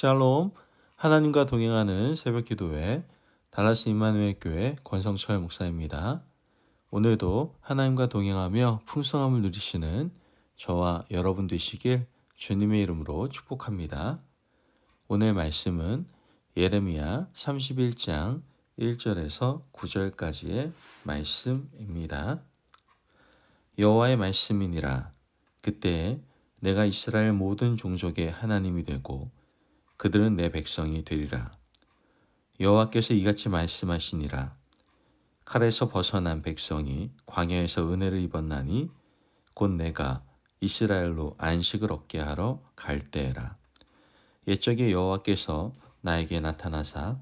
샬롬, 하나님과 동행하는 새벽기도회 달라스 임마누엘 교회 권성철 목사입니다. 오늘도 하나님과 동행하며 풍성함을 누리시는 저와 여러분 되시길 주님의 이름으로 축복합니다. 오늘 말씀은 예레미야 31장 1절에서 9절까지의 말씀입니다. 여호와의 말씀이니라. 그때에 내가 이스라엘 모든 종족의 하나님이 되고 그들은 내 백성이 되리라. 여호와께서 이같이 말씀하시니라. 칼에서 벗어난 백성이 광야에서 은혜를 입었나니 곧 내가 이스라엘로 안식을 얻게 하러 갈 때에라. 옛적에 여호와께서 나에게 나타나사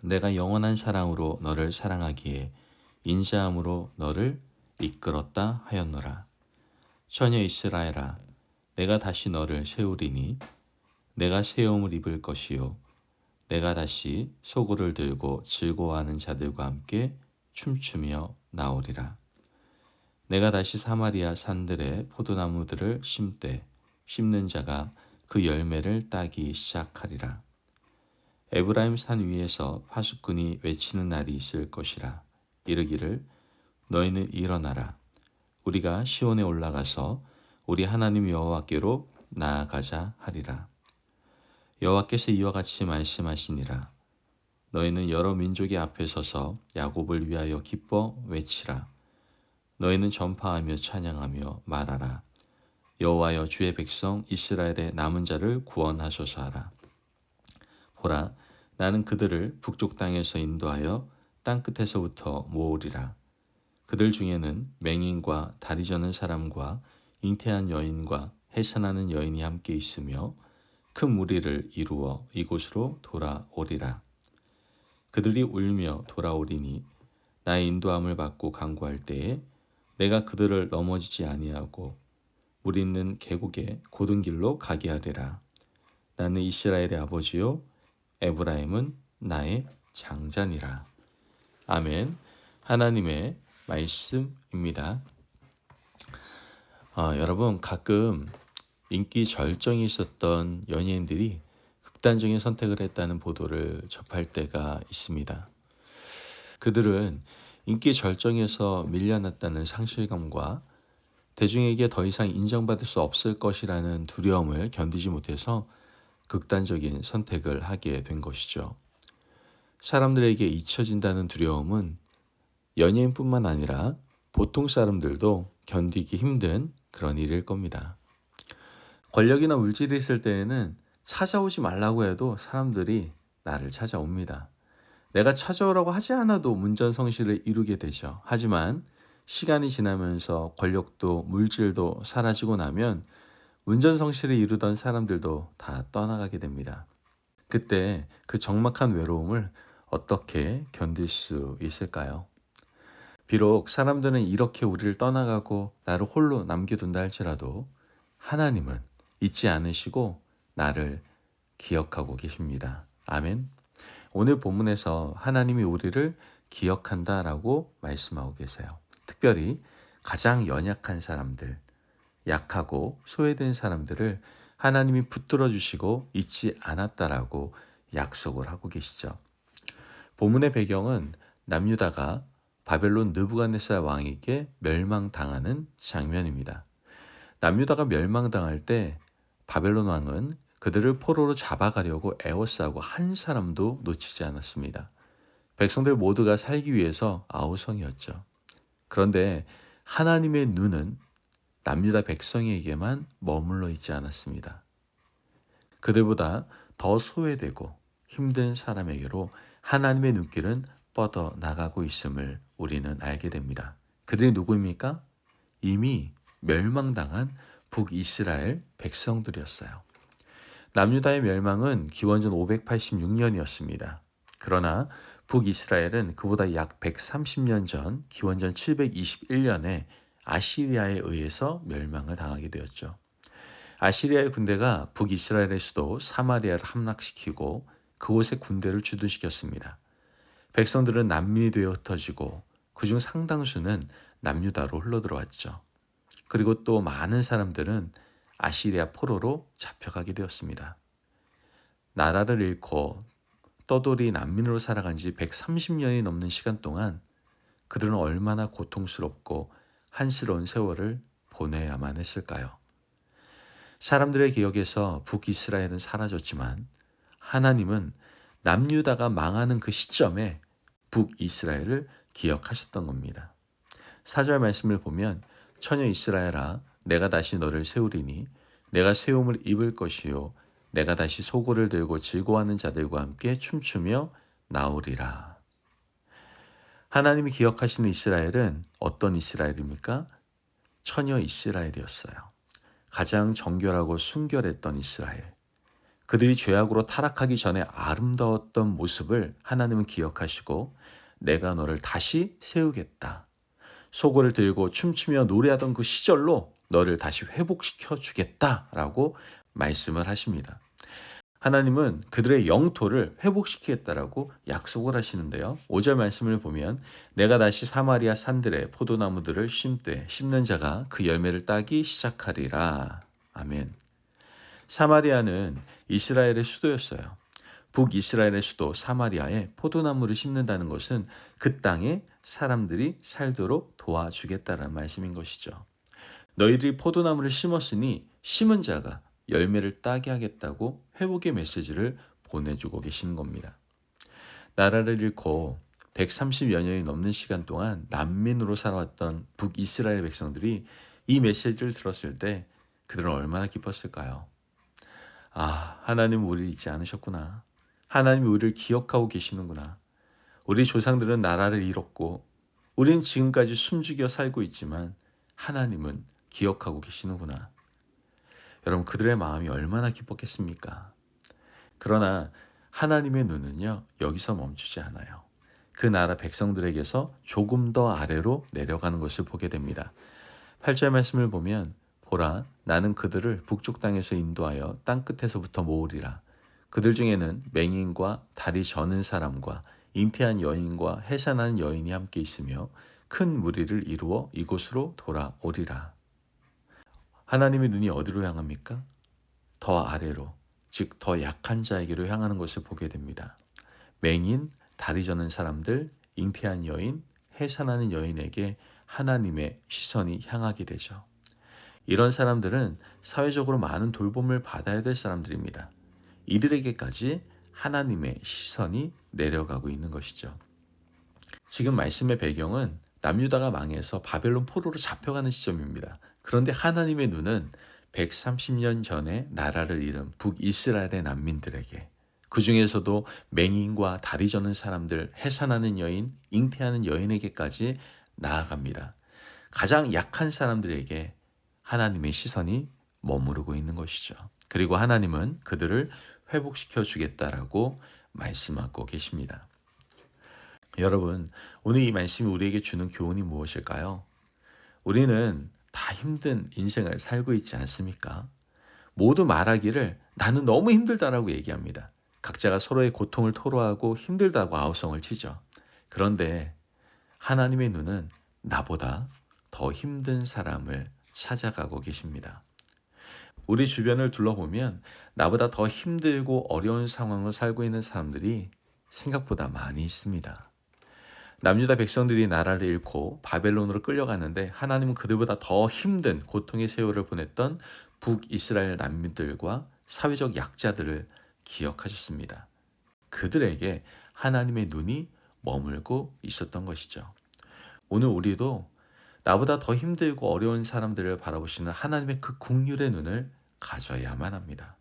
내가 영원한 사랑으로 너를 사랑하기에 인자함으로 너를 이끌었다 하였노라. 처녀 이스라엘아, 내가 다시 너를 세우리니 내가 세움을 입을 것이요 내가 다시 소고를 들고 즐거워하는 자들과 함께 춤추며 나오리라. 내가 다시 사마리아 산들의 포도나무들을 심되 심는 자가 그 열매를 따기 시작하리라. 에브라임 산 위에서 파수꾼이 외치는 날이 있을 것이라. 이르기를 너희는 일어나라. 우리가 시온에 올라가서 우리 하나님 여호와께로 나아가자 하리라. 여호와께서 이와 같이 말씀하시니라. 너희는 여러 민족의 앞에 서서 야곱을 위하여 기뻐 외치라. 너희는 전파하며 찬양하며 말하라. 여호와여, 주의 백성 이스라엘의 남은 자를 구원하소서 하라. 보라, 나는 그들을 북쪽 땅에서 인도하여 땅끝에서부터 모으리라. 그들 중에는 맹인과 다리 저는 사람과 잉태한 여인과 해산하는 여인이 함께 있으며 큰 무리를 이루어 이곳으로 돌아오리라. 그들이 울며 돌아오리니 나의 인도함을 받고 간구할 때에 내가 그들을 넘어지지 아니하고 물 있는 계곡의 고든 길로 가게 하리라. 나는 이스라엘의 아버지요 에브라임은 나의 장자니라. 아멘. 하나님의 말씀입니다. 여러분, 가끔 인기 절정이 있었던 연예인들이 극단적인 선택을 했다는 보도를 접할 때가 있습니다. 그들은 인기 절정에서 밀려났다는 상실감과 대중에게 더 이상 인정받을 수 없을 것이라는 두려움을 견디지 못해서 극단적인 선택을 하게 된 것이죠. 사람들에게 잊혀진다는 두려움은 연예인뿐만 아니라 보통 사람들도 견디기 힘든 그런 일일 겁니다. 권력이나 물질이 있을 때에는 찾아오지 말라고 해도 사람들이 나를 찾아옵니다. 내가 찾아오라고 하지 않아도 문전성시를 이루게 되죠. 하지만 시간이 지나면서 권력도 물질도 사라지고 나면 문전성시를 이루던 사람들도 다 떠나가게 됩니다. 그때 그 적막한 외로움을 어떻게 견딜 수 있을까요? 비록 사람들은 이렇게 우리를 떠나가고 나를 홀로 남겨둔다 할지라도 하나님은 잊지 않으시고 나를 기억하고 계십니다. 아멘. 오늘 본문에서 하나님이 우리를 기억한다라고 말씀하고 계세요. 특별히 가장 연약한 사람들, 약하고 소외된 사람들을 하나님이 붙들어 주시고 잊지 않았다라고 약속을 하고 계시죠. 본문의 배경은 남유다가 바벨론 느부갓네살 왕에게 멸망당하는 장면입니다. 남유다가 멸망당할 때 바벨론 왕은 그들을 포로로 잡아가려고 애워싸고 한 사람도 놓치지 않았습니다. 백성들 모두가 살기 위해서 아우성이었죠. 그런데 하나님의 눈은 남유다 백성에게만 머물러 있지 않았습니다. 그들보다 더 소외되고 힘든 사람에게로 하나님의 눈길은 뻗어 나가고 있음을 우리는 알게 됩니다. 그들이 누구입니까? 이미 멸망당한 북이스라엘 백성들이었어요. 남유다의 멸망은 기원전 586년이었습니다. 그러나 북이스라엘은 그보다 약 130년 전 기원전 721년에 아시리아에 의해서 멸망을 당하게 되었죠. 아시리아의 군대가 북이스라엘의 수도 사마리아를 함락시키고 그곳에 군대를 주둔시켰습니다. 백성들은 난민이 되어 흩어지고 그중 상당수는 남유다로 흘러들어왔죠. 그리고 또 많은 사람들은 아시리아 포로로 잡혀가게 되었습니다. 나라를 잃고 떠돌이 난민으로 살아간 지 130년이 넘는 시간 동안 그들은 얼마나 고통스럽고 한스러운 세월을 보내야만 했을까요? 사람들의 기억에서 북이스라엘은 사라졌지만 하나님은 남유다가 망하는 그 시점에 북이스라엘을 기억하셨던 겁니다. 4절 말씀을 보면 처녀 이스라엘아 내가 다시 너를 세우리니 내가 세움을 입을 것이요 내가 다시 소고를 들고 즐거워하는 자들과 함께 춤추며 나오리라. 하나님이 기억하시는 이스라엘은 어떤 이스라엘입니까? 처녀 이스라엘이었어요. 가장 정결하고 순결했던 이스라엘. 그들이 죄악으로 타락하기 전에 아름다웠던 모습을 하나님은 기억하시고 내가 너를 다시 세우겠다. 소고를 들고 춤추며 노래하던 그 시절로 너를 다시 회복시켜 주겠다라고 말씀을 하십니다. 하나님은 그들의 영토를 회복시키겠다라고 약속을 하시는데요. 5절 말씀을 보면 내가 다시 사마리아 산들의 포도나무들을 심되 심는 자가 그 열매를 따기 시작하리라. 아멘. 사마리아는 이스라엘의 수도였어요. 북이스라엘의 수도 사마리아에 포도나무를 심는다는 것은 그 땅에 사람들이 살도록 도와주겠다는 말씀인 것이죠. 너희들이 포도나무를 심었으니 심은 자가 열매를 따게 하겠다고 회복의 메시지를 보내주고 계시는 겁니다. 나라를 잃고 130여 년이 넘는 시간 동안 난민으로 살아왔던 북이스라엘 백성들이 이 메시지를 들었을 때 그들은 얼마나 기뻤을까요? 아, 하나님 우리를 잊지 않으셨구나. 하나님이 우리를 기억하고 계시는구나. 우리 조상들은 나라를 잃었고 우리는 지금까지 숨죽여 살고 있지만 하나님은 기억하고 계시는구나. 여러분 그들의 마음이 얼마나 기뻤겠습니까? 그러나 하나님의 눈은요 여기서 멈추지 않아요. 그 나라 백성들에게서 조금 더 아래로 내려가는 것을 보게 됩니다. 8절 말씀을 보면 보라 나는 그들을 북쪽 땅에서 인도하여 땅끝에서부터 모으리라. 그들 중에는 맹인과 다리 저는 사람과 잉태한 여인과 해산한 여인이 함께 있으며 큰 무리를 이루어 이곳으로 돌아오리라. 하나님의 눈이 어디로 향합니까? 더 아래로, 즉 더 약한 자에게로 향하는 것을 보게 됩니다. 맹인, 다리 저는 사람들, 잉태한 여인, 해산하는 여인에게 하나님의 시선이 향하게 되죠. 이런 사람들은 사회적으로 많은 돌봄을 받아야 될 사람들입니다. 이들에게까지 하나님의 시선이 내려가고 있는 것이죠. 지금 말씀의 배경은 남유다가 망해서 바벨론 포로로 잡혀가는 시점입니다. 그런데 하나님의 눈은 130년 전에 나라를 잃은 북이스라엘의 난민들에게 그 중에서도 맹인과 다리 저는 사람들, 해산하는 여인, 잉태하는 여인에게까지 나아갑니다. 가장 약한 사람들에게 하나님의 시선이 머무르고 있는 것이죠. 그리고 하나님은 그들을 회복시켜 주겠다라고 말씀하고 계십니다. 여러분, 오늘 이 말씀이 우리에게 주는 교훈이 무엇일까요? 우리는 다 힘든 인생을 살고 있지 않습니까? 모두 말하기를 나는 너무 힘들다라고 얘기합니다. 각자가 서로의 고통을 토로하고 힘들다고 아우성을 치죠. 그런데 하나님의 눈은 나보다 더 힘든 사람을 찾아가고 계십니다. 우리 주변을 둘러보면 나보다 더 힘들고 어려운 상황을 살고 있는 사람들이 생각보다 많이 있습니다. 남유다 백성들이 나라를 잃고 바벨론으로 끌려가는데 하나님은 그들보다 더 힘든 고통의 세월을 보냈던 북이스라엘 난민들과 사회적 약자들을 기억하셨습니다. 그들에게 하나님의 눈이 머물고 있었던 것이죠. 오늘 우리도 나보다 더 힘들고 어려운 사람들을 바라보시는 하나님의 그 긍휼의 눈을 가져야만 합니다.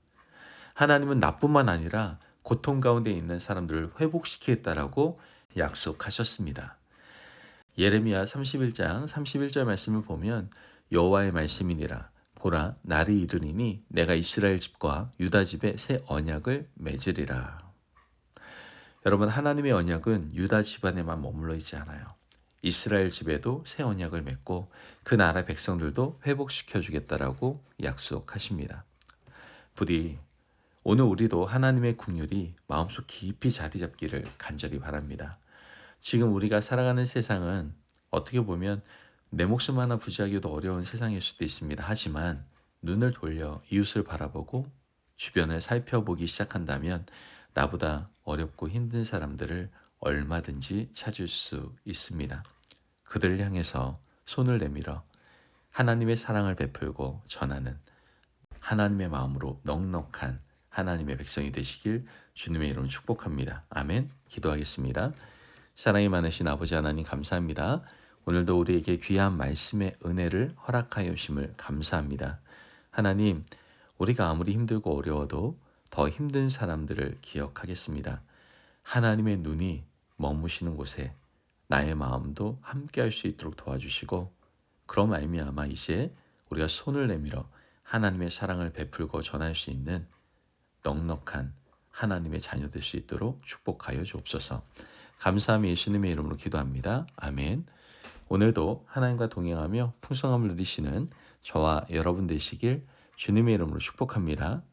하나님은 나뿐만 아니라 고통 가운데 있는 사람들을 회복시키겠다라고 약속하셨습니다. 예레미야 31장 31절 말씀을 보면 여호와의 말씀이니라 보라 날이 이르리니 내가 이스라엘 집과 유다 집에 새 언약을 맺으리라. 여러분 하나님의 언약은 유다 집안에만 머물러 있지 않아요. 이스라엘 집에도 새 언약을 맺고 그 나라 백성들도 회복시켜 주겠다라고 약속하십니다. 부디 오늘 우리도 하나님의 긍휼이 마음속 깊이 자리 잡기를 간절히 바랍니다. 지금 우리가 살아가는 세상은 어떻게 보면 내 목숨 하나 부지하기도 어려운 세상일 수도 있습니다. 하지만 눈을 돌려 이웃을 바라보고 주변을 살펴보기 시작한다면 나보다 어렵고 힘든 사람들을 얼마든지 찾을 수 있습니다. 그들을 향해서 손을 내밀어 하나님의 사랑을 베풀고 전하는 하나님의 마음으로 넉넉한 하나님의 백성이 되시길 주님의 이름으로 축복합니다. 아멘. 기도하겠습니다. 사랑이 많으신 아버지 하나님 감사합니다. 오늘도 우리에게 귀한 말씀의 은혜를 허락하여 주심을 감사합니다. 하나님, 우리가 아무리 힘들고 어려워도 더 힘든 사람들을 기억하겠습니다. 하나님의 눈이 머무시는 곳에 나의 마음도 함께할 수 있도록 도와주시고, 그런 말미암아 이제 우리가 손을 내밀어 하나님의 사랑을 베풀고 전할 수 있는 넉넉한 하나님의 자녀 될 수 있도록 축복하여 주옵소서. 감사함이 예수님의 이름으로 기도합니다. 아멘. 오늘도 하나님과 동행하며 풍성함을 누리시는 저와 여러분 되시길 주님의 이름으로 축복합니다.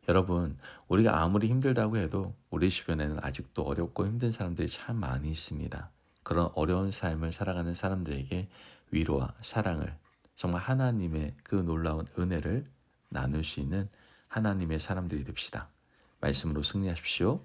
여러분, 우리가 아무리 힘들다고 해도 우리 주변에는 아직도 어렵고 힘든 사람들이 참 많이 있습니다. 그런 어려운 삶을 살아가는 사람들에게 위로와 사랑을, 정말 하나님의 그 놀라운 은혜를 나눌 수 있는 하나님의 사람들이 됩시다. 말씀으로 승리하십시오.